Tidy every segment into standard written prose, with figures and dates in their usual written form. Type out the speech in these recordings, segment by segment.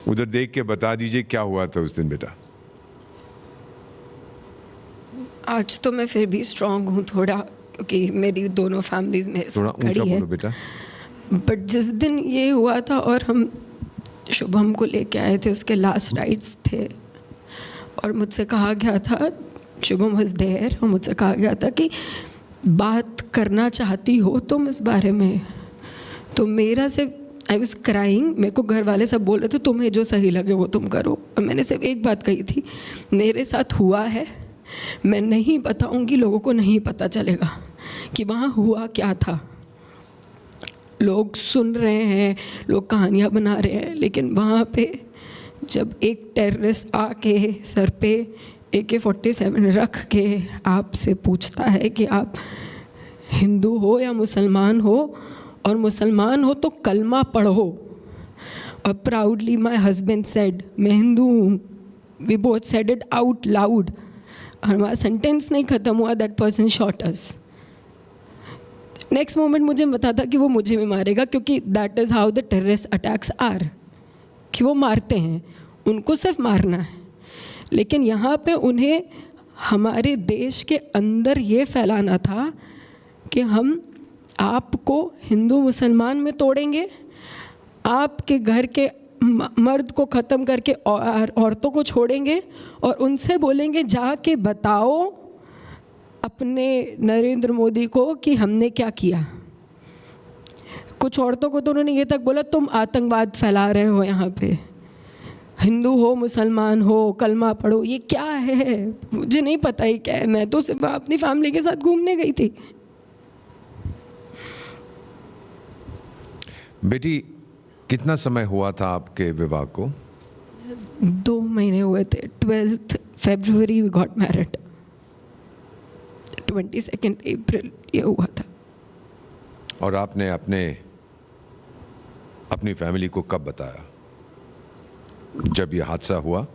उधर देख के बता दीजिए क्या हुआ था उस दिन बेटा। आज तो मैं फिर भी स्ट्रांग हूँ थोड़ा, क्योंकि मेरी दोनों फैमिलीज मेरे थोड़ा साथ ऊंचा खड़ी है। बोलो बेटा। बट जिस दिन ये हुआ था और हम शुभम को लेके आए थे, उसके लास्ट राइड्स थे और मुझसे कहा गया था, शुभम वाज देयर, और मुझसे कहा गया था कि बात करना चाहती हो तुम इस बारे में, तो मेरा सिर्फ आई वाज क्राइंग। मेरे को घर वाले सब बोल रहे थे तुम्हें जो सही लगे वो तुम करो, और मैंने सिर्फ एक बात कही थी, मेरे साथ हुआ है, मैं नहीं बताऊंगी, लोगों को नहीं पता चलेगा कि वहाँ हुआ क्या था। लोग सुन रहे हैं, लोग कहानियाँ बना रहे हैं, लेकिन वहाँ पे जब एक टेररिस्ट आके सर पे AK-47 रख के आपसे पूछता है कि आप हिंदू हो या मुसलमान हो, और मुसलमान हो तो कलमा पढ़ो, और प्राउडली माय हस्बैंड सेड मैं हिंदू हूँ, we both said it out loud, और हमारा सेंटेंस नहीं ख़त्म हुआ, that person shot us. Next moment मुझे पता था कि वो मुझे भी मारेगा, क्योंकि that is how the terrorist attacks are, कि वो मारते हैं, उनको सिर्फ मारना है। लेकिन यहाँ पे उन्हें हमारे देश के अंदर ये फैलाना था कि हम आपको हिंदू मुसलमान में तोड़ेंगे, आपके घर के मर्द को ख़त्म करके औरतों को छोड़ेंगे, और उनसे बोलेंगे जाके बताओ अपने नरेंद्र मोदी को कि हमने क्या किया। कुछ औरतों को तो उन्होंने ये तक बोला तुम आतंकवाद फैला रहे हो, यहाँ पे हिंदू हो मुसलमान हो कलमा पढ़ो, ये क्या है मुझे नहीं पता ही क्या है, मैं तो सिर्फ अपनी फैमिली के साथ घूमने गई थी। बेटी कितना समय हुआ था आपके विवाह को? 2 महीने हुए थे। 12th February we got married, 22nd April ये हुआ था। और आपने अपनी फैमिली को कब बताया जब ये हादसा हुआ?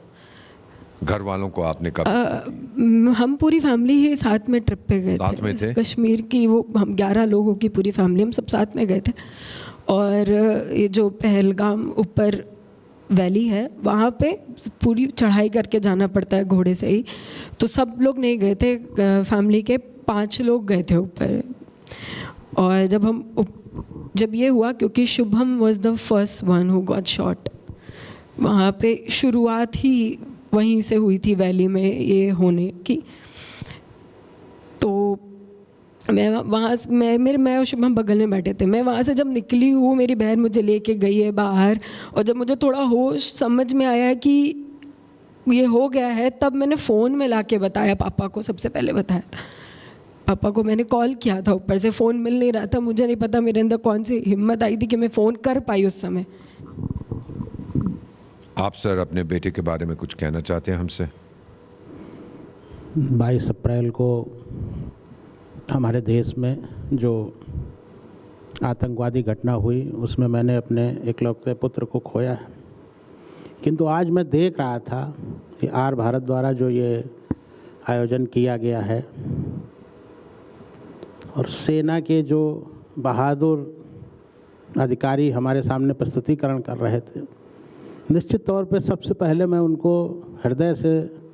घर वालों को आपने कब? हम पूरी फैमिली ही साथ में ट्रिप पे गए साथ में थे? कश्मीर की, वो हम 11 लोगों की पूरी फैमिली, हम सब साथ में गए थे। और ये जो पहलगाम ऊपर वैली है, वहाँ पे पूरी चढ़ाई करके जाना पड़ता है घोड़े से ही, तो सब लोग नहीं गए थे, फैमिली के 5 लोग गए थे ऊपर। और जब ये हुआ, क्योंकि Shubham was the first one who got shot, वहाँ पे शुरुआत ही वहीं से हुई थी वैली में ये होने की। तो मैं और शुभम बगल में बैठे थे। मैं वहाँ से जब निकली हूँ, मेरी बहन मुझे लेके गई है बाहर, और जब मुझे थोड़ा होश समझ में आया कि ये हो गया है, तब मैंने फ़ोन में लाके बताया पापा को, सबसे पहले बताया था पापा को। मैंने कॉल किया था ऊपर से, फ़ोन मिल नहीं रहा था, मुझे नहीं पता मेरे अंदर कौन सी हिम्मत आई थी कि मैं फ़ोन कर पाई उस समय। आप सर अपने बेटे के बारे में कुछ कहना चाहते हैं हमसे? 22 अप्रैल को हमारे देश में जो आतंकवादी घटना हुई, उसमें मैंने अपने इकलौते पुत्र को खोया है। किंतु आज मैं देख रहा था कि आर भारत द्वारा जो ये आयोजन किया गया है, और सेना के जो बहादुर अधिकारी हमारे सामने प्रस्तुतिकरण कर रहे थे, निश्चित तौर पे सबसे पहले मैं उनको हृदय से,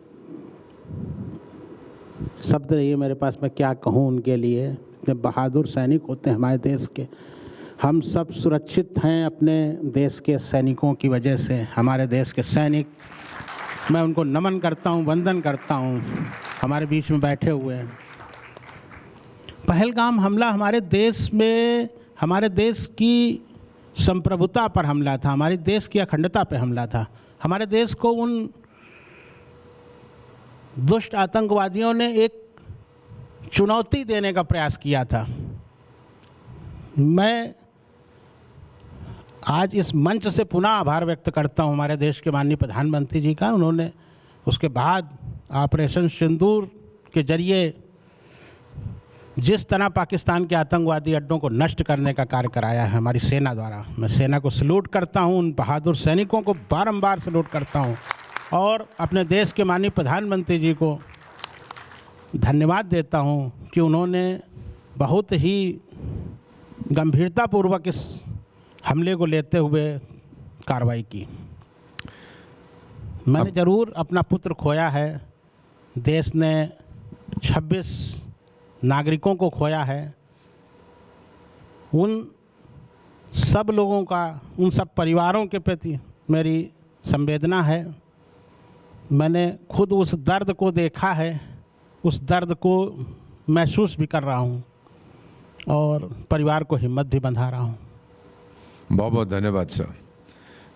शब्द नहीं है मेरे पास मैं क्या कहूँ उनके लिए, इतने बहादुर सैनिक होते हैं हमारे देश के। हम सब सुरक्षित हैं अपने देश के सैनिकों की वजह से। हमारे देश के सैनिक, मैं उनको नमन करता हूँ, वंदन करता हूँ, हमारे बीच में बैठे हुए हैं। पहलगाम हमला हमारे देश में, हमारे देश की संप्रभुता पर हमला था, हमारे देश की अखंडता पर हमला था। हमारे देश को उन दुष्ट आतंकवादियों ने एक चुनौती देने का प्रयास किया था। मैं आज इस मंच से पुनः आभार व्यक्त करता हूं हमारे देश के माननीय प्रधानमंत्री जी का। उन्होंने उसके बाद ऑपरेशन सिंदूर के जरिए जिस तरह पाकिस्तान के आतंकवादी अड्डों को नष्ट करने का कार्य कराया है हमारी सेना द्वारा, मैं सेना को सैल्यूट करता हूं, उन बहादुर सैनिकों को बारंबार सैल्यूट करता हूं, और अपने देश के माननीय प्रधानमंत्री जी को धन्यवाद देता हूं कि उन्होंने बहुत ही गंभीरतापूर्वक इस हमले को लेते हुए कार्रवाई की। मैंने ज़रूर अपना पुत्र खोया है, देश ने 26 नागरिकों को खोया है। उन सब लोगों का, उन सब परिवारों के प्रति मेरी संवेदना है। मैंने खुद उस दर्द को देखा है, उस दर्द को महसूस भी कर रहा हूँ और परिवार को हिम्मत भी बंधा रहा हूँ। बहुत बहुत धन्यवाद सर।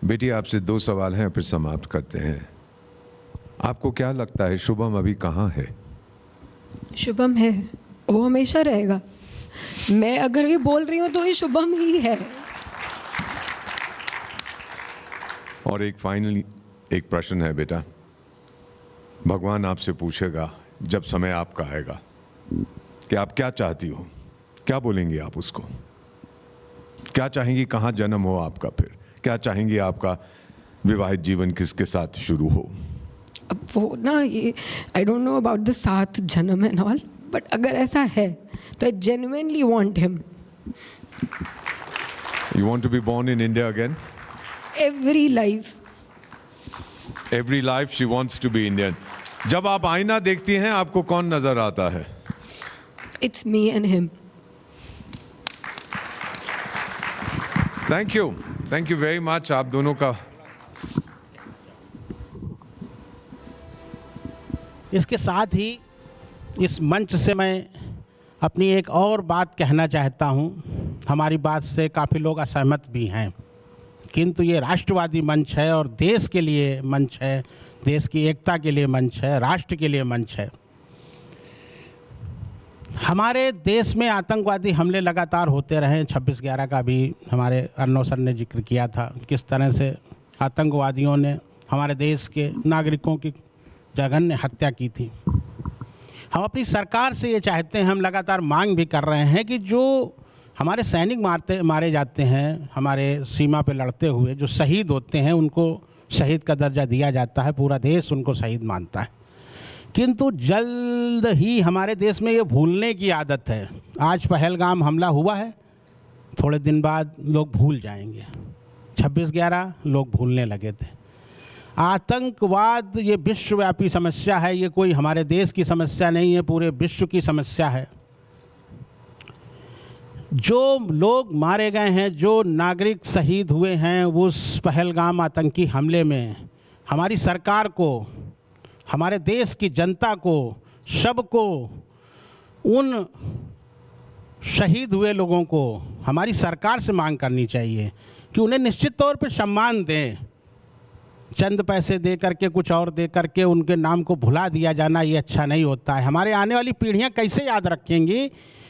बेटी, आपसे 2 सवाल हैं, फिर समाप्त करते हैं। आपको क्या लगता है शुभम अभी कहाँ है? शुभम है, वो हमेशा रहेगा। मैं अगर ये बोल रही हूँ तो ये शुभम ही है। और एक फाइनली एक प्रश्न है बेटा, भगवान आपसे पूछेगा जब समय आपका आएगा कि आप क्या चाहती हो, क्या बोलेंगी आप उसको? क्या चाहेंगी, कहाँ जन्म हो आपका? फिर क्या चाहेंगी आपका विवाहित जीवन किसके साथ शुरू हो? अब वो ना, ये I don't know about the 7 जन्म एंड ऑल, बट अगर ऐसा है तो I genuinely want him. You want to be born in India again? Every life. Every life she wants to be Indian. जब आप आईना देखती हैं आपको कौन नजर आता है? It's me and him. Thank you very much आप दोनों का। इसके साथ ही इस मंच से मैं अपनी एक और बात कहना चाहता हूँ। हमारी बात से काफ़ी लोग असहमत भी हैं, किंतु ये राष्ट्रवादी मंच है और देश के लिए मंच है, देश की एकता के लिए मंच है, राष्ट्र के लिए मंच है। हमारे देश में आतंकवादी हमले लगातार होते रहे। 26/11 का भी हमारे अर्नव सर ने जिक्र किया था, किस तरह से आतंकवादियों ने हमारे देश के नागरिकों की जघन्य हत्या की थी। हम अपनी सरकार से ये चाहते हैं, हम लगातार मांग भी कर रहे हैं कि जो हमारे सैनिक मारे जाते हैं, हमारे सीमा पे लड़ते हुए जो शहीद होते हैं, उनको शहीद का दर्जा दिया जाता है, पूरा देश उनको शहीद मानता है। किंतु जल्द ही हमारे देश में ये भूलने की आदत है। आज पहलगाम हमला हुआ है, थोड़े दिन बाद लोग भूल जाएंगे। 26/11 लोग भूलने लगे थे। आतंकवाद ये विश्वव्यापी समस्या है, ये कोई हमारे देश की समस्या नहीं है, पूरे विश्व की समस्या है। जो लोग मारे गए हैं, जो नागरिक शहीद हुए हैं उस पहलगाम आतंकी हमले में, हमारी सरकार को, हमारे देश की जनता को, सबको, उन शहीद हुए लोगों को हमारी सरकार से मांग करनी चाहिए कि उन्हें निश्चित तौर पर सम्मान दें। चंद पैसे दे करके, कुछ और दे करके उनके नाम को भुला दिया जाना ये अच्छा नहीं होता है। हमारे आने वाली पीढ़ियां कैसे याद रखेंगी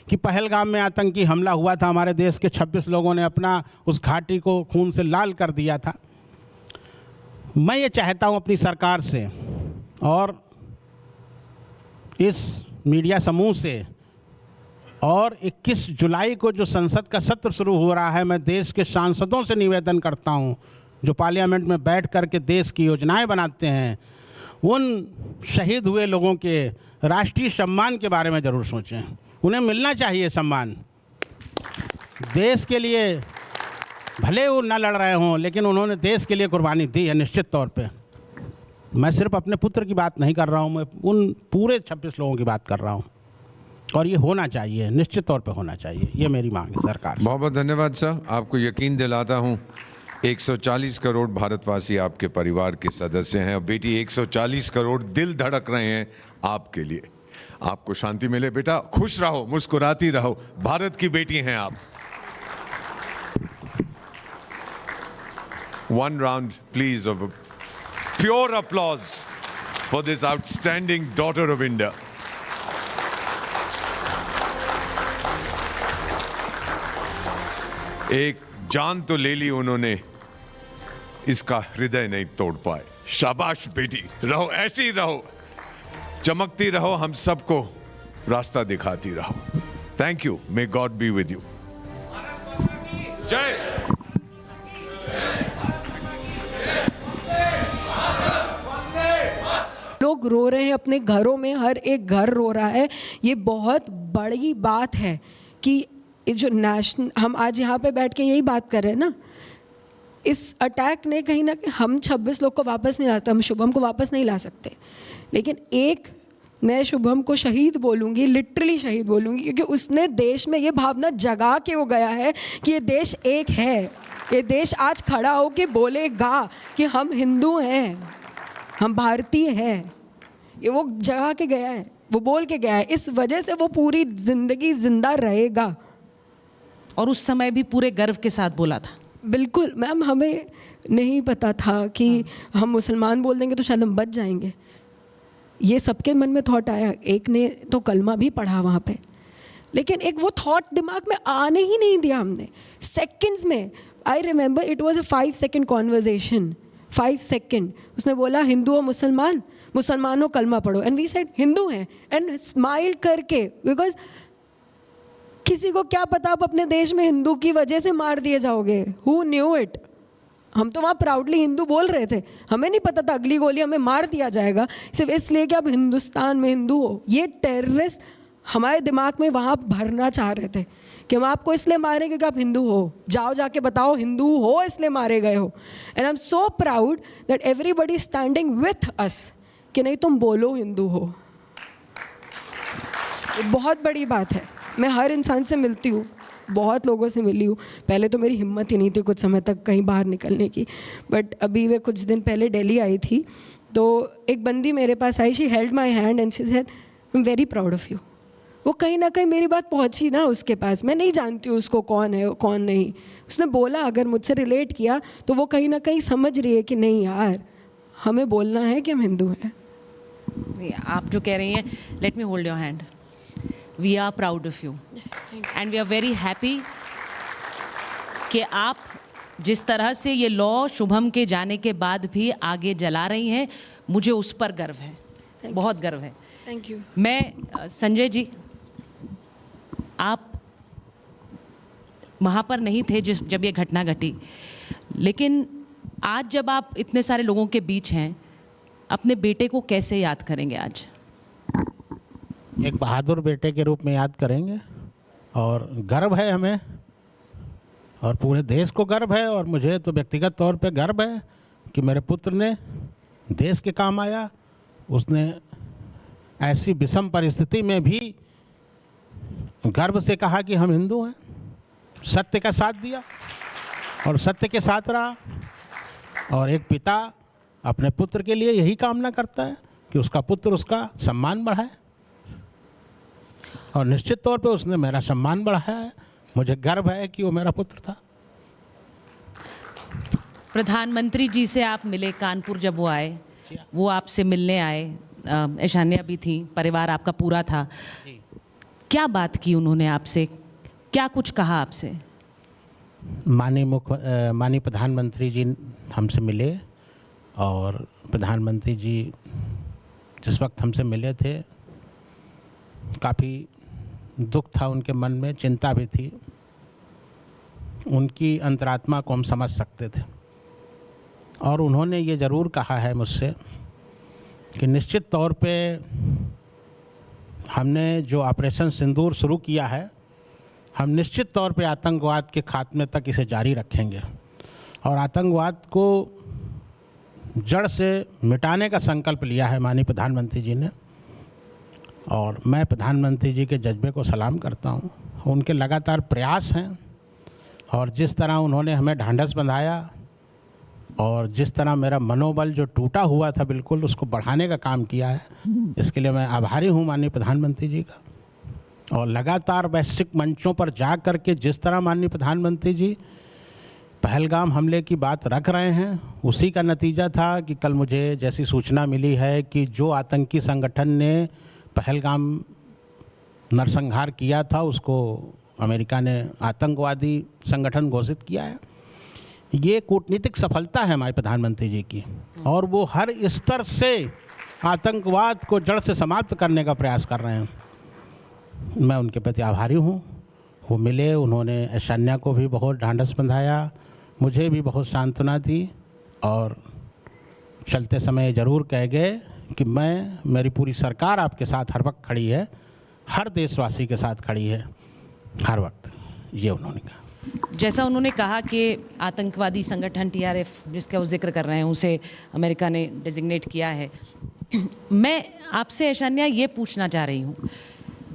कि पहलगाम में आतंकी हमला हुआ था, हमारे देश के 26 लोगों ने अपना उस घाटी को खून से लाल कर दिया था। मैं ये चाहता हूँ अपनी सरकार से और इस मीडिया समूह से, और 21 जुलाई को जो संसद का सत्र शुरू हो रहा है, मैं देश के सांसदों से निवेदन करता हूँ जो पार्लियामेंट में बैठ कर के देश की योजनाएं बनाते हैं, उन शहीद हुए लोगों के राष्ट्रीय सम्मान के बारे में ज़रूर सोचें। उन्हें मिलना चाहिए सम्मान। देश के लिए भले वो न लड़ रहे हों, लेकिन उन्होंने देश के लिए कुर्बानी दी है निश्चित तौर पे। मैं सिर्फ अपने पुत्र की बात नहीं कर रहा हूँ, मैं उन पूरे 26 लोगों की बात कर रहा हूँ, और ये होना चाहिए, निश्चित तौर पे होना चाहिए। ये मेरी मांग है सरकार से। बहुत बहुत धन्यवाद सर। आपको यकीन दिलाता हूँ 140 करोड़ भारतवासी आपके परिवार के सदस्य हैं। और बेटी 140 करोड़ दिल धड़क रहे हैं आपके लिए। आपको शांति मिले बेटा, खुश रहो, मुस्कुराती रहो, भारत की बेटी हैं आप। One round please of pure applause for this outstanding daughter of India. एक जान तो ले ली उन्होंने, इसका हृदय नहीं तोड़ पाए। शाबाश बेटी, रहो, ऐसी रहो, चमकती रहो, हम सबको रास्ता दिखाती रहो। Thank you, may God be with you. जय। लोग रो रहे हैं अपने घरों में, हर एक घर रो रहा है। ये बहुत बड़ी बात है कि जो नेशनल, हम आज यहाँ पे बैठ के यही बात कर रहे हैं ना, इस अटैक ने कहीं ना कहीं, हम 26 लोग को वापस नहीं लाते, हम शुभम को वापस नहीं ला सकते, लेकिन एक मैं शुभम को शहीद बोलूँगी, लिटरली शहीद बोलूँगी, क्योंकि उसने देश में ये भावना जगा के वो गया है कि ये देश एक है, ये देश आज खड़ा हो के बोलेगा कि हम हिंदू हैं, हम भारतीय हैं। ये वो जगा के गया है, वो बोल के गया है, इस वजह से वो पूरी ज़िंदगी जिंदा रहेगा। और उस समय भी पूरे गर्व के साथ बोला था। बिल्कुल मैम, हमें नहीं पता था कि हम मुसलमान बोल देंगे तो शायद हम बच जाएंगे, ये सबके मन में थॉट आया। एक ने तो कलमा भी पढ़ा वहाँ पे, लेकिन एक वो थॉट दिमाग में आने ही नहीं दिया हमने। सेकंड्स में, I remember it was a 5 second conversation, 5 second. उसने बोला हिंदू और मुसलमान, मुसलमानों कलमा पढ़ो, एंड वी सेड हिंदू हैं, एंड स्माइल करके, बिकॉज किसी को क्या पता आप अपने देश में हिंदू की वजह से मार दिए जाओगे, हु न्यू इट। हम तो वहाँ प्राउडली हिंदू बोल रहे थे, हमें नहीं पता था अगली गोली हमें मार दिया जाएगा सिर्फ इसलिए कि आप हिंदुस्तान में हिंदू हो। ये टेररिस्ट हमारे दिमाग में वहाँ भरना चाह रहे थे कि हम आपको इसलिए मारें क्योंकि आप हिंदू हो, जाओ जाके बताओ हिंदू हो इसलिए मारे गए हो। And I am so proud that everybody standing with us कि नहीं तुम बोलो हिंदू हो। ये बहुत बड़ी बात है। मैं हर इंसान से मिलती हूँ, बहुत लोगों से मिली हूँ। पहले तो मेरी हिम्मत ही नहीं थी कुछ समय तक कहीं बाहर निकलने की, बट अभी मैं कुछ दिन पहले दिल्ली आई थी तो एक बंदी मेरे पास आई, she held my hand and she said I am very proud of you. वो कहीं ना कहीं मेरी बात पहुंची ना उसके पास, मैं नहीं जानती हूँ उसको कौन है कौन नहीं, उसने बोला अगर मुझसे रिलेट किया तो वो कहीं ना कहीं समझ रही है कि नहीं यार हमें बोलना है कि हम हिंदू हैं। आप जो कह रही हैं, let me hold your hand, we are proud of you and we are very happy कि आप जिस तरह से ये लॉ शुभम के जाने के बाद भी आगे जला रही हैं, मुझे उस पर गर्व है, बहुत गर्व है। Thank you. मैं संजय जी, आप वहाँ पर नहीं थे जब ये घटना घटी, लेकिन आज जब आप इतने सारे लोगों के बीच हैं, अपने बेटे को कैसे याद करेंगे आज? एक बहादुर बेटे के रूप में याद करेंगे, और गर्व है हमें और पूरे देश को गर्व है, और मुझे तो व्यक्तिगत तौर पे गर्व है कि मेरे पुत्र ने देश के काम आया। उसने ऐसी विषम परिस्थिति में भी गर्व से कहा कि हम हिंदू हैं, सत्य का साथ दिया और सत्य के साथ रहा। और एक पिता अपने पुत्र के लिए यही कामना करता है कि उसका पुत्र उसका सम्मान बढ़ाए, और निश्चित तौर पे उसने मेरा सम्मान बढ़ाया है। मुझे गर्व है कि वो मेरा पुत्र था। प्रधानमंत्री जी से आप मिले कानपुर, जब वो आए, वो आपसे मिलने आए, ऐशानिया भी थी, परिवार आपका पूरा था। क्या बात की उन्होंने आपसे, क्या कुछ कहा आपसे? माननीय प्रधानमंत्री जी हमसे मिले, और प्रधानमंत्री जी जिस वक्त हमसे मिले थे काफ़ी दुख था उनके मन में, चिंता भी थी। उनकी अंतरात्मा को हम समझ सकते थे, और उन्होंने ये ज़रूर कहा है मुझसे कि निश्चित तौर पे हमने जो ऑपरेशन सिंदूर शुरू किया है, हम निश्चित तौर पे आतंकवाद के खात्मे तक इसे जारी रखेंगे, और आतंकवाद को जड़ से मिटाने का संकल्प लिया है माननीय प्रधानमंत्री जी ने। और मैं प्रधानमंत्री जी के जज्बे को सलाम करता हूँ, उनके लगातार प्रयास हैं, और जिस तरह उन्होंने हमें ढांढस बंधाया, और जिस तरह मेरा मनोबल जो टूटा हुआ था बिल्कुल उसको बढ़ाने का काम किया है, इसके लिए मैं आभारी हूँ माननीय प्रधानमंत्री जी का। और लगातार वैश्विक मंचों पर जा कर के जिस तरह माननीय प्रधानमंत्री जी पहलगाम हमले की बात रख रहे हैं, उसी का नतीजा था कि कल मुझे जैसी सूचना मिली है कि जो आतंकी संगठन ने पहलगाम नरसंहार किया था उसको अमेरिका ने आतंकवादी संगठन घोषित किया है। ये कूटनीतिक सफलता है हमारे प्रधानमंत्री जी की, और वो हर स्तर से आतंकवाद को जड़ से समाप्त करने का प्रयास कर रहे हैं। मैं उनके प्रति आभारी हूँ। वो मिले, उन्होंने ऐशान्या को भी बहुत ढांढस बंधाया, मुझे भी बहुत सांत्वना दी, और चलते समय ज़रूर कह गए कि मेरी पूरी सरकार आपके साथ हर वक्त खड़ी है, हर देशवासी के साथ खड़ी है हर वक्त, ये उन्होंने कहा। जैसा उन्होंने कहा कि आतंकवादी संगठन टीआरएफ जिसका वो जिक्र कर रहे हैं उसे अमेरिका ने डेजिग्नेट किया है, मैं आपसे ऐशान्या ये पूछना चाह रही हूँ,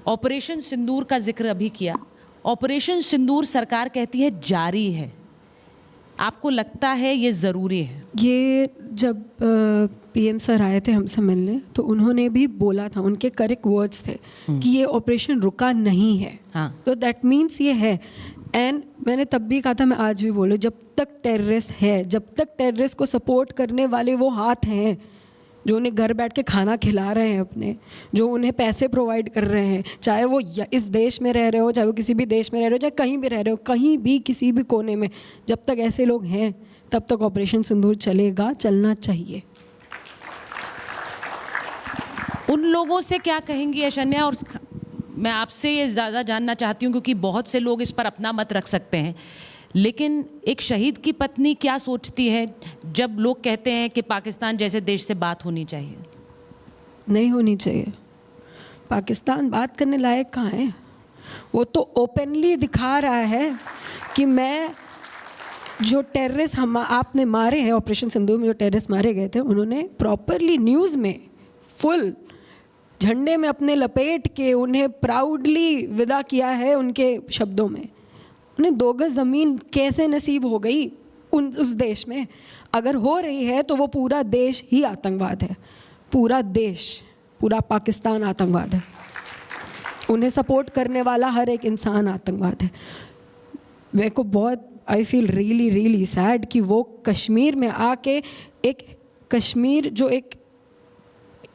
ऑपरेशन सिंदूर का जिक्र अभी किया, ऑपरेशन सिंदूर सरकार कहती है जारी है, आपको लगता है ये ज़रूरी है? ये जब पीएम सर आए थे हमसे मिलने तो उन्होंने भी बोला था, उनके करेक्ट वर्ड्स थे कि ये ऑपरेशन रुका नहीं है। हाँ। तो दैट मीन्स ये है। एंड मैंने तब भी कहा था, मैं आज भी बोलूँ, जब तक टेररिस्ट है, जब तक टेररिस्ट को सपोर्ट करने वाले वो हाथ हैं जो उन्हें घर बैठ के खाना खिला रहे हैं अपने, जो उन्हें पैसे प्रोवाइड कर रहे हैं, चाहे वो इस देश में रह रहे हो, चाहे वो किसी भी देश में रह रहे हो, चाहे कहीं भी रह रहे हो, कहीं भी किसी भी कोने में, जब तक ऐसे लोग हैं तब तक ऑपरेशन सिंदूर चलेगा, चलना चाहिए। उन लोगों से क्या कहेंगी ऐशान्या? और मैं आपसे ये ज़्यादा जानना चाहती हूँ क्योंकि बहुत से लोग इस पर अपना मत रख सकते हैं, लेकिन एक शहीद की पत्नी क्या सोचती है जब लोग कहते हैं कि पाकिस्तान जैसे देश से बात होनी चाहिए? नहीं होनी चाहिए। पाकिस्तान बात करने लायक कहाँ है? वो तो ओपनली दिखा रहा है कि मैं जो टेररिस्ट आपने मारे हैं, ऑपरेशन सिंदूर में जो टेररिस्ट मारे गए थे, उन्होंने प्रॉपरली न्यूज़ में फुल झंडे में अपने लपेट के उन्हें प्राउडली विदा किया है। उनके शब्दों में, उन्हें 2 गज ज़मीन कैसे नसीब हो गई उस देश में? अगर हो रही है तो वो पूरा देश ही आतंकवाद है, पूरा देश, पूरा पाकिस्तान आतंकवाद है। उन्हें सपोर्ट करने वाला हर एक इंसान आतंकवाद है। मेरे को बहुत I feel really really sad कि वो कश्मीर में आके, एक कश्मीर जो एक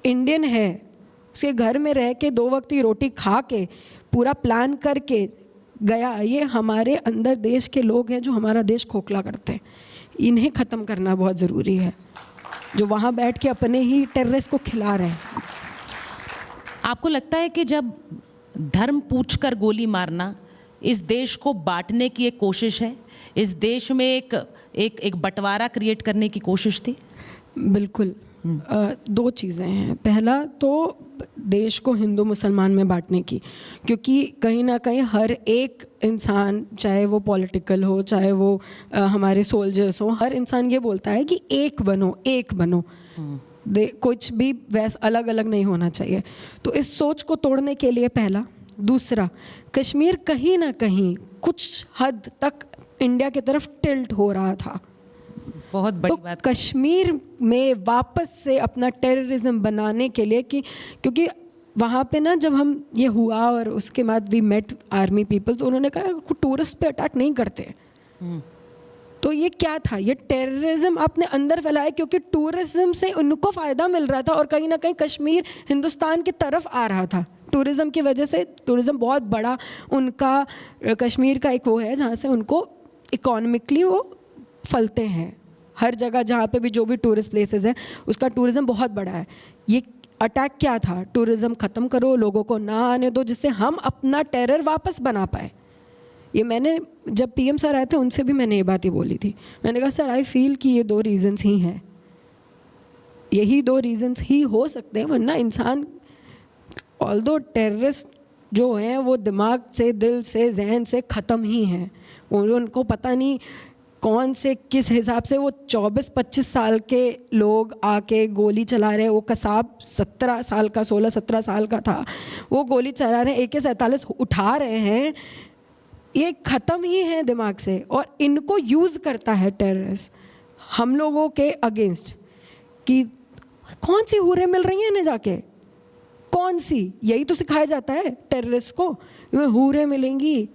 इंडियन है, उसके घर में रह के 2 वक्त की रोटी खा के पूरा प्लान करके गया। ये हमारे अंदर देश के लोग हैं जो हमारा देश खोखला करते हैं। इन्हें ख़त्म करना बहुत ज़रूरी है, जो वहाँ बैठ के अपने ही टेररिस्ट को खिला रहे हैं। आपको लगता है कि जब धर्म पूछकर गोली मारना इस देश को बांटने की एक कोशिश है, इस देश में एक बंटवारा क्रिएट करने की कोशिश थी? बिल्कुल। 2 चीज़ें हैं। पहला तो देश को हिंदू मुसलमान में बांटने की, क्योंकि कहीं ना कहीं हर एक इंसान, चाहे वो पॉलिटिकल हो, चाहे वो हमारे सोल्जर्स हो, हर इंसान ये बोलता है कि एक बनो, एक बनो। कुछ भी वैसा अलग अलग नहीं होना चाहिए। तो इस सोच को तोड़ने के लिए पहला। दूसरा, कश्मीर कहीं ना कहीं कुछ हद तक इंडिया की तरफ टिल्ट हो रहा था। बहुत बड़ी तो बात। कश्मीर में वापस से अपना टेररिज्म बनाने के लिए, क्योंकि वहाँ पे ना जब हम ये हुआ और उसके बाद वी मेट आर्मी पीपल, तो उन्होंने कहा टूरिस्ट पे अटैक नहीं करते। तो ये क्या था? ये टेररिज्म आपने अंदर फैलाया, क्योंकि टूरिज्म से उनको फ़ायदा मिल रहा था और कहीं ना कहीं कश्मीर हिंदुस्तान की तरफ आ रहा था टूरिज़्म की वजह से। टूरिज़्म बहुत बड़ा उनका, कश्मीर का एक वो है जहाँ से उनको इकोनॉमिकली वो फलते हैं। हर जगह जहाँ पे भी जो भी टूरिस्ट प्लेसेस हैं उसका टूरिज़्म बहुत बड़ा है। ये अटैक क्या था? टूरिज़्म ख़त्म करो, लोगों को ना आने दो, जिससे हम अपना टेरर वापस बना पाए। ये मैंने जब पीएम सर आए थे उनसे भी मैंने ये बात ही बोली थी। मैंने कहा सर, आई फील कि ये 2 रीज़न्स ही हैं, यही 2 रीज़न्स ही हो सकते हैं, वरना इंसान, ऑल्दो टेररिस्ट जो हैं वो दिमाग से, दिल से, जहन से ख़त्म ही हैं। उनको पता नहीं कौन से किस हिसाब से वो 24-25 साल के लोग आके गोली चला रहे हैं। वो कसाब 17 साल का, 16-17 साल का था, वो गोली चला रहे हैं, AK-47 उठा रहे हैं। ये ख़त्म ही है दिमाग से, और इनको यूज़ करता है टेररिस्ट हम लोगों के अगेंस्ट। कि कौन सी हूरें मिल रही हैं इन्हें जाके, कौन सी? यही तो सिखाया जाता है टेररिस्ट को, हूरें मिलेंगी।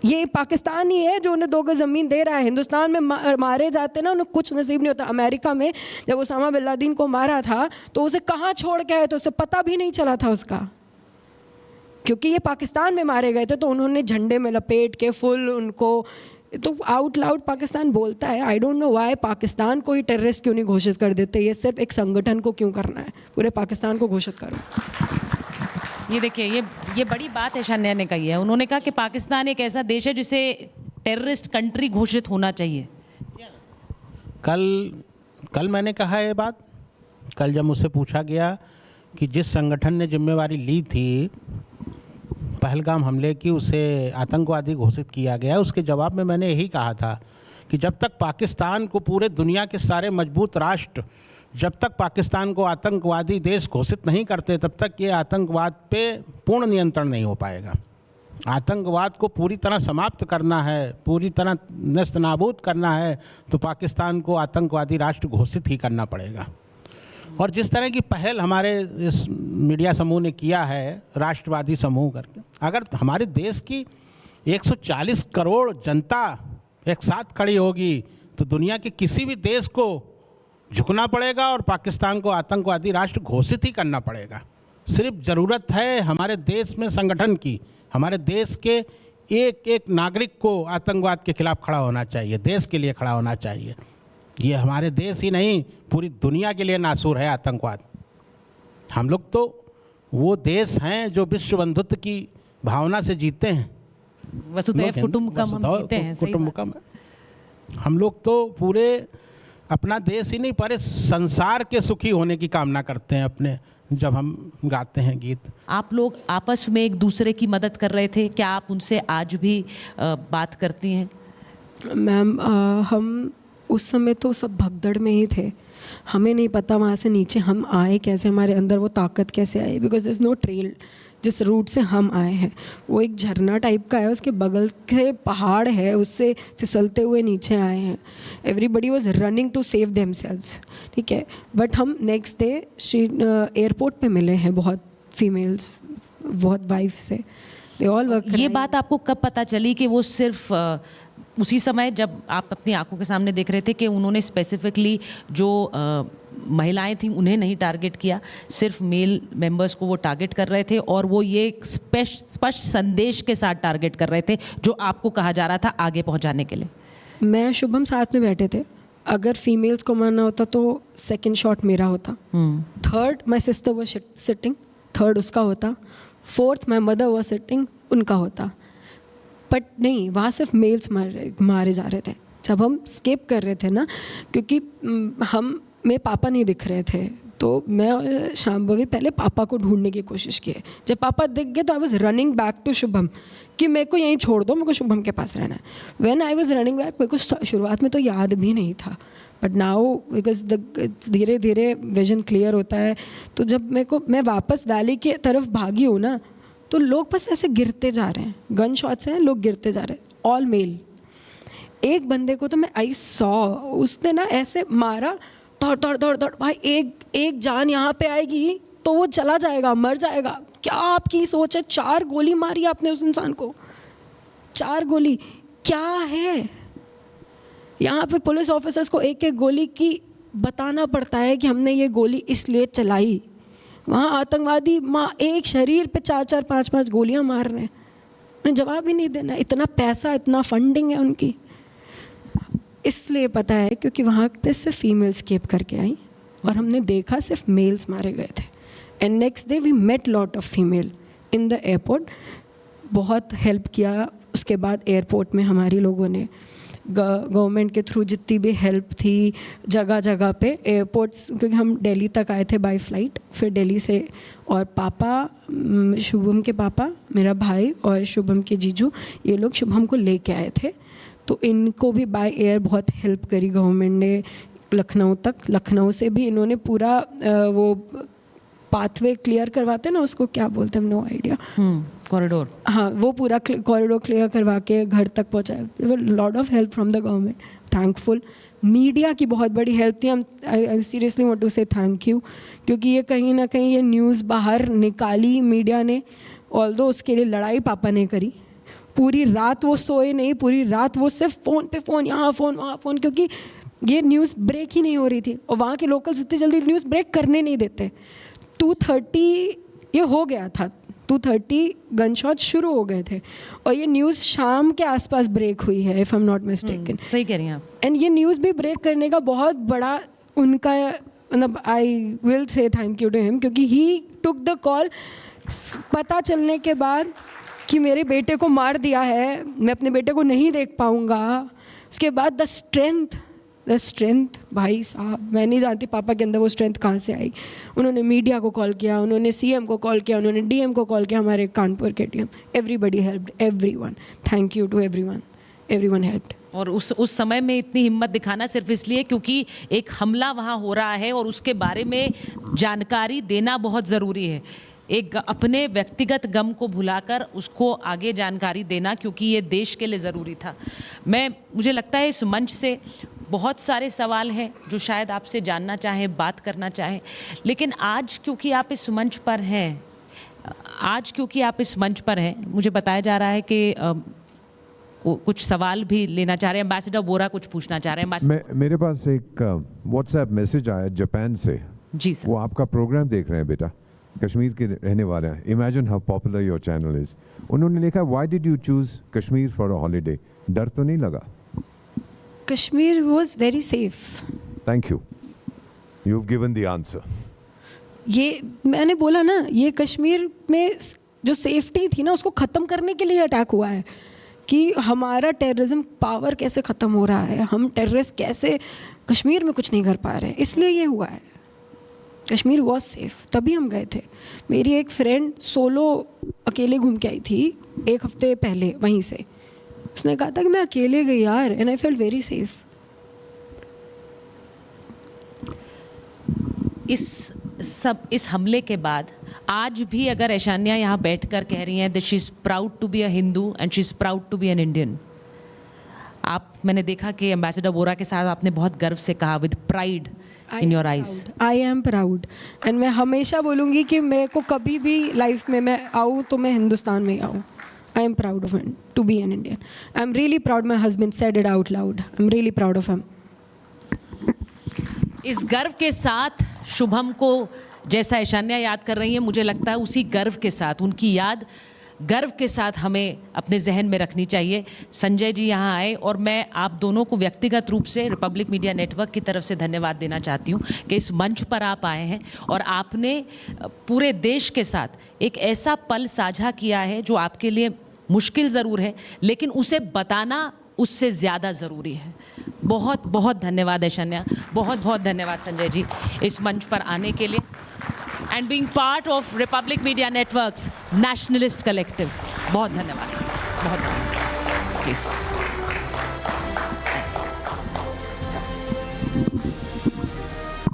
ये पाकिस्तान ही है जो उन्हें 2 गज ज़मीन दे रहा है। हिंदुस्तान में मारे जाते ना, उन्हें कुछ नसीब नहीं होता। अमेरिका में जब उसामा बिन लादेन को मारा था तो उसे कहाँ छोड़ के आए थे, उसे पता भी नहीं चला था उसका, क्योंकि ये पाकिस्तान में मारे गए थे। तो उन्होंने झंडे में लपेट के फुल उनको, तो आउट लाउड पाकिस्तान बोलता है। I don't know why Pakistan को ही टेररिस्ट क्यों नहीं घोषित कर देते? ये सिर्फ एक संगठन को क्यों करना है? पूरे पाकिस्तान को घोषित करो। ये देखिए, ये बड़ी बात ऐशान्या ने कही है। उन्होंने कहा कि पाकिस्तान एक ऐसा देश है जिसे टेररिस्ट कंट्री घोषित होना चाहिए। कल मैंने कहा ये बात। कल जब मुझसे पूछा गया कि जिस संगठन ने जिम्मेवारी ली थी पहलगाम हमले की उसे आतंकवादी घोषित किया गया, उसके जवाब में मैंने यही कहा था कि जब तक पाकिस्तान को पूरे दुनिया के सारे मजबूत राष्ट्र जब तक पाकिस्तान को आतंकवादी देश घोषित नहीं करते, तब तक ये आतंकवाद पे पूर्ण नियंत्रण नहीं हो पाएगा। आतंकवाद को पूरी तरह समाप्त करना है, पूरी तरह नेस्तनाबूद करना है, तो पाकिस्तान को आतंकवादी राष्ट्र घोषित ही करना पड़ेगा। और जिस तरह की पहल हमारे इस मीडिया समूह ने किया है, राष्ट्रवादी समूह करके, अगर हमारे देश की 140 करोड़ जनता एक साथ खड़ी होगी तो दुनिया के किसी भी देश को झुकना पड़ेगा और पाकिस्तान को आतंकवादी राष्ट्र घोषित ही करना पड़ेगा। सिर्फ ज़रूरत है हमारे देश में संगठन की, हमारे देश के एक एक नागरिक को आतंकवाद के खिलाफ खड़ा होना चाहिए, देश के लिए खड़ा होना चाहिए। ये हमारे देश ही नहीं, पूरी दुनिया के लिए नासूर है आतंकवाद। हम लोग तो वो देश हैं जो विश्व बंधुत्व की भावना से जीते हैं। वसुधैव कुटुंबकम हम जीते हैं, सही बात। कुटुंबकम हम लोग तो पूरे अपना देश ही नहीं, पूरे संसार के सुखी होने की कामना करते हैं अपने, जब हम गाते हैं गीत। आप लोग आपस में एक दूसरे की मदद कर रहे थे, क्या आप उनसे आज भी बात करती हैं? मैम, हम उस समय तो सब भगदड़ में ही थे, हमें नहीं पता वहाँ से नीचे हम आए कैसे, हमारे अंदर वो ताकत कैसे आई, because there is no trail. जिस रूट से हम आए हैं वो एक झरना टाइप का है, उसके बगल के पहाड़ है, उससे फिसलते हुए नीचे आए हैं। Everybody was running to save themselves, ठीक है। बट हम नेक्स्ट डे एयरपोर्ट पे मिले हैं बहुत फीमेल्स, बहुत वाइफ से, दे ऑल वर्क। ये बात आपको कब पता चली कि वो सिर्फ उसी समय जब आप अपनी आंखों के सामने देख रहे थे कि उन्होंने स्पेसिफिकली जो महिलाएं थी उन्हें नहीं टारगेट किया, सिर्फ मेल मेंबर्स को वो टारगेट कर रहे थे, और वो ये स्पष्ट संदेश के साथ टारगेट कर रहे थे जो आपको कहा जा रहा था आगे पहुंचाने के लिए? मैं शुभम साथ में बैठे थे, अगर फीमेल्स को मारना होता तो सेकंड शॉट मेरा होता, third my sister was sitting, third उसका होता, fourth my mother was sitting, उनका होता। बट नहीं, वहाँ सिर्फ मेल्स मारे जा रहे थे जब हम स्किप कर रहे थे ना, क्योंकि हम मेरे पापा नहीं दिख रहे थे, तो मैं और शांभवी पहले पापा को ढूंढने की कोशिश की। जब पापा दिख गए तो I was running back to Shubham कि मेरे को यहीं छोड़ दो, मेरे को शुभम के पास रहना है। When I was running back, मेरे को शुरुआत में तो याद भी नहीं था, बट नाउ बिकॉज धीरे धीरे विजन क्लियर होता है, तो जब मैं वापस वैली की तरफ भागी हूँ ना, तो लोग बस ऐसे गिरते जा रहे हैं, गन शॉट्स हैं, लोग गिरते जा रहे हैं, ऑल मेल। एक बंदे को तो मैं आई सॉ, उसने ना ऐसे मारा, दौड़ दौड़ दौड़ दौड़, भाई एक जान यहाँ पे आएगी तो वो चला जाएगा, मर जाएगा। क्या आपकी सोच है? 4 गोली मारी आपने उस इंसान को, 4 गोली क्या है? यहाँ पे पुलिस ऑफिसर्स को एक एक गोली की बताना पड़ता है कि हमने ये गोली इसलिए चलाई। वहाँ आतंकवादी एक शरीर पे 4-4, 5-5 गोलियाँ मार रहे हैं, उन्हें जवाब ही नहीं देना। इतना पैसा, इतना फंडिंग है उनकी। इसलिए पता है क्योंकि वहाँ पे सिर्फ फीमेल स्केप करके आई और हमने देखा सिर्फ मेल्स मारे गए थे। And next day we met lot of female in the airport, बहुत हेल्प किया। उसके बाद एयरपोर्ट में हमारी लोगों ने गवर्नमेंट के थ्रू जितनी भी हेल्प थी जगह जगह पे एयरपोर्ट्स, क्योंकि हम दिल्ली तक आए थे बाय फ्लाइट, फिर दिल्ली से, और पापा, शुभम के पापा, मेरा भाई और शुभम के जीजू, ये लोग शुभम को लेके आए थे। तो इनको भी बाय एयर बहुत हेल्प करी गवर्नमेंट ने लखनऊ तक। लखनऊ से भी इन्होंने पूरा वो पाथवे क्लियर करवाते हैं ना, उसको क्या बोलते हैं, नो आइडिया, कॉरिडोर, हाँ, वो पूरा कॉरिडोर क्लियर करवा के घर तक पहुँचाया। Lot of help from the government, thankful. Media की बहुत बड़ी हेल्प थी। आई सीरियसली वांट टू से थैंक यू, क्योंकि ये कहीं ना कहीं ये न्यूज़ बाहर निकाली मीडिया ने, ऑल्दो उसके लिए लड़ाई पापा ने करी। पूरी रात वो सोए नहीं, पूरी रात वो सिर्फ फ़ोन पे फ़ोन, यहाँ फ़ोन वहाँ फ़ोन, क्योंकि ये न्यूज़ ब्रेक ही नहीं हो रही थी और वहाँ के लोकल्स इतनी जल्दी न्यूज़ ब्रेक करने नहीं देते। 2:30 ये हो गया था, 2:30 गन शॉट शुरू हो गए थे और ये न्यूज़ शाम के आसपास ब्रेक हुई है, if I am not mistaken. सही कह रही हैं आप। एंड ये न्यूज़ भी ब्रेक करने का बहुत बड़ा उनका, मतलब I will say thank you to him, क्योंकि ही टुक द कॉल। पता चलने के बाद कि मेरे बेटे को मार दिया है, मैं अपने बेटे को नहीं देख पाऊँगा, उसके बाद द स्ट्रेंथ द स्ट्रेंथ, भाई साहब मैं नहीं जानती पापा के अंदर वो स्ट्रेंथ कहाँ से आई। उन्होंने मीडिया को कॉल किया, उन्होंने सीएम को कॉल किया, उन्होंने डीएम को कॉल किया, हमारे कानपुर के DM, everybody helped, everyone, thank you to everyone, everyone helped. और उस समय में इतनी हिम्मत दिखाना सिर्फ इसलिए क्योंकि एक हमला वहाँ हो रहा है और उसके बारे में जानकारी देना बहुत ज़रूरी है। एक अपने व्यक्तिगत गम को भुलाकर उसको आगे जानकारी देना, क्योंकि ये देश के लिए ज़रूरी था। मुझे लगता है इस मंच से बहुत सारे सवाल हैं जो शायद आपसे जानना चाहें, बात करना चाहें, लेकिन आज क्योंकि आप इस मंच पर हैं, मुझे बताया जा रहा है कि कुछ सवाल भी लेना चाह रहे हैं। एम्बेसडर बोरा कुछ पूछना चाह रहे हैं। मेरे पास एक व्हाट्सएप मैसेज आया जापान से। जी सर। वो आपका प्रोग्राम देख रहे हैं बेटा, कश्मीर के रहने वाले हैं। Imagine how popular your channel is. उन्होंने लिखा, why did you choose Kashmir for a holiday? डर तो नहीं लगा? Kashmir was very safe. Thank you, you have given the answer. ये मैंने बोला ना, ये कश्मीर में जो सेफ्टी थी ना, उसको ख़त्म करने के लिए अटैक हुआ है कि हमारा टेररिज्म पावर कैसे ख़त्म हो रहा है, हम टेररिस्ट कैसे कश्मीर में कुछ नहीं कर पा रहे हैं, इसलिए ये हुआ है। कश्मीर वॉज सेफ, तभी हम गए थे। मेरी एक फ्रेंड सोलो अकेले घूम के आई थी 1 हफ्ते पहले वहीं से। उसने कहा था कि मैं अकेले गई यार, and I felt very safe. इस हमले के बाद आज भी अगर ऐशान्या यहाँ बैठकर कह रही हैं that she is proud to be a Hindu and she is proud to be an Indian. मैंने देखा कि एम्बेसडर बोरा के साथ आपने बहुत गर्व से कहा, with pride in your eyes. I am proud, and मैं हमेशा बोलूँगी कि मेरे को कभी भी लाइफ में मैं आऊँ तो मैं हिंदुस्तान में ही आऊँ। I am proud of him to be an Indian. I am really proud, my husband said it out loud, I am really proud of him. इस गर्व के साथ शुभम को जैसा ऐशान्या याद कर रही है, मुझे लगता है उसी गर्व के साथ, उनकी याद गर्व के साथ हमें अपने जहन में रखनी चाहिए। संजय जी यहाँ आए और मैं आप दोनों को व्यक्तिगत रूप से रिपब्लिक मीडिया नेटवर्क की तरफ से धन्यवाद देना चाहती हूँ कि इस मंच पर आप आए हैं और आपने पूरे देश के साथ एक ऐसा पल साझा किया है जो आपके लिए मुश्किल ज़रूर है, लेकिन उसे बताना उससे ज़्यादा ज़रूरी है। बहुत बहुत धन्यवाद ऐशान्या, बहुत बहुत धन्यवाद संजय जी इस मंच पर आने के लिए and being part of Republic media networks nationalist collective. बहुत धन्यवाद, बहुत धन्यवाद। प्लीज़।